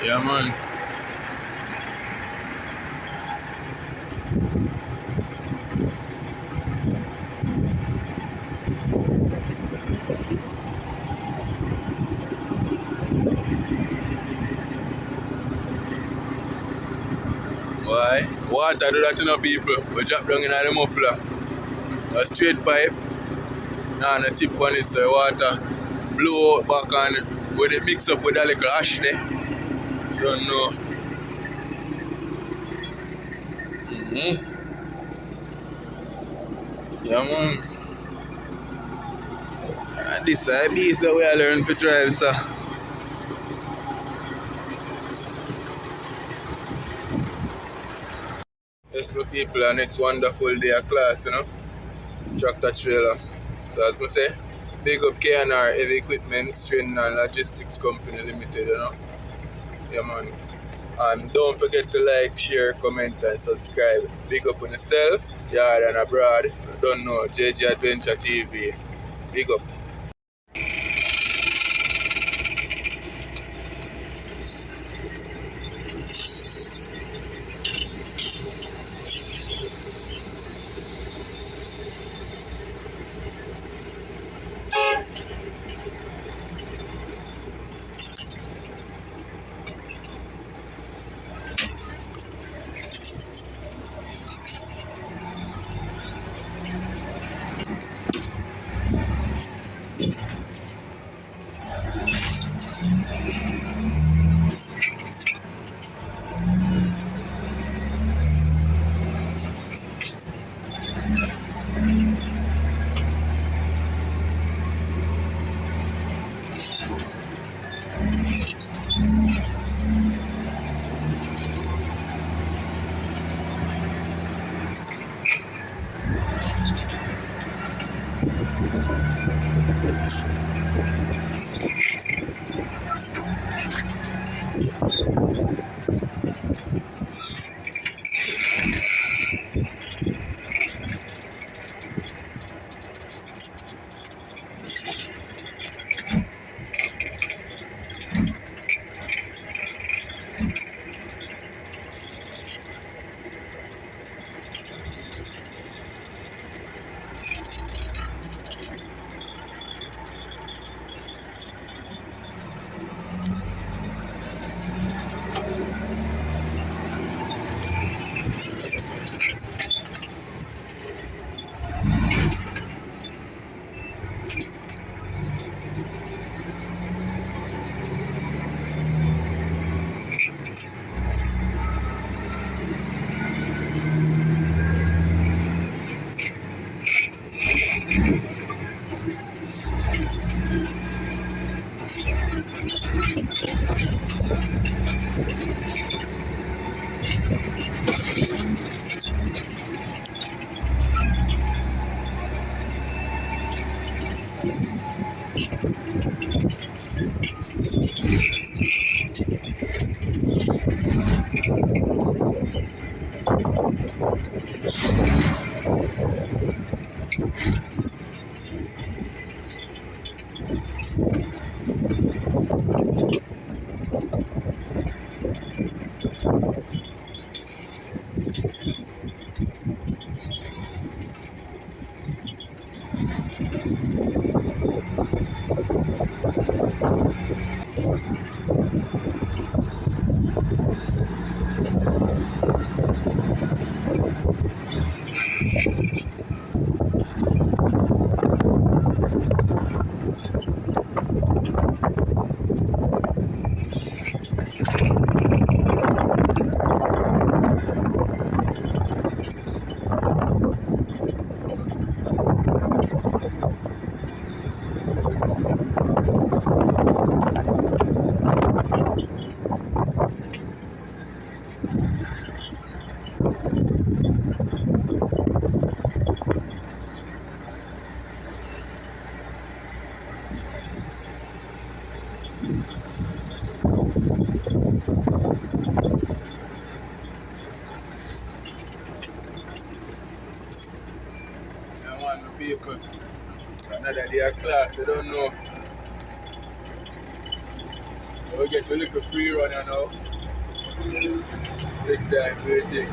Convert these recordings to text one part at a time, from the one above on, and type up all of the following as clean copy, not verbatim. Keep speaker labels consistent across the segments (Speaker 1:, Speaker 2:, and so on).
Speaker 1: Yeah, man. Why? Water do that to no people. We drop down in the muffler. A straight pipe. Nah, no tip on it, so the water blow out back on when it mix up with a little ash there. You don't know. Yeah, man. And this is a beast that we are learning to drive, sir. Yes, my people, and it's wonderful day of class, you know. Tractor trailer. So as I say, big up K&R Heavy Equipment Training and Logistics Company Limited, you know. Yeah, man. And don't forget to like, share, comment and subscribe. Big up on yourself, yard and abroad. Don't know, JJ Adventure TV. Big up. Yeah, man, my people. Another day of class, I don't know. we get a little free run now. Big time, waiting.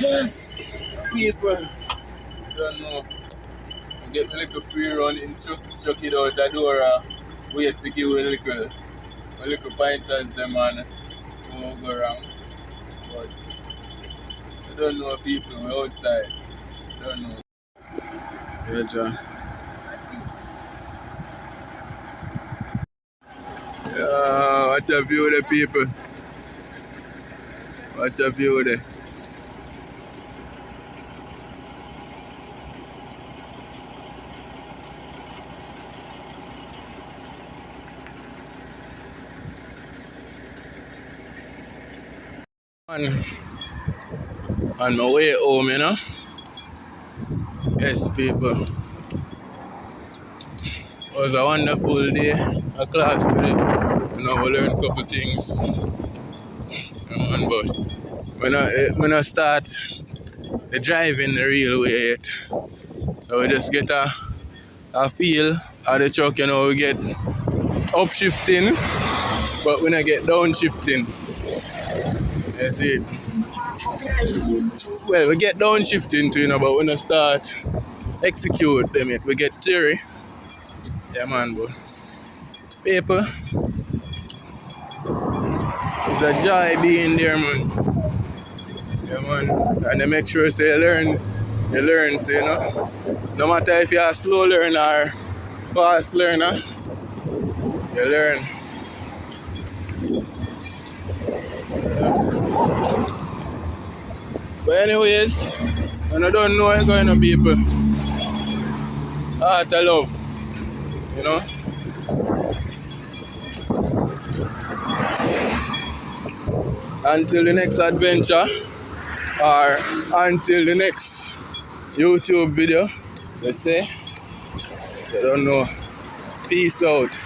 Speaker 1: Yes, people. Don't know. Get a little free run, instruct it out the door, wait to give a little pointers them and go around. But I don't know people outside. I don't know. Yeah, John. Yeah, watch a view of the people. Watch a view of the. On my way home, you know. Yes, people. It was a wonderful day at class today. You know, we learned a couple things. But when I start the driving the real way yet. So we just get a feel of the truck, you know, we get upshifting, but when I get downshifting. That's it. Well, we get downshifting too, you know, but when I start execute them, we get theory. Yeah, man, but people, it's a joy being there, man. Yeah, man. And they make sure so you learn, so, you know. No matter if you're a slow learner or fast learner, you learn. But anyways, when I don't know what's going on, people, heart of love, you know. Until the next adventure or until the next YouTube video, let's say, I don't know. Peace out.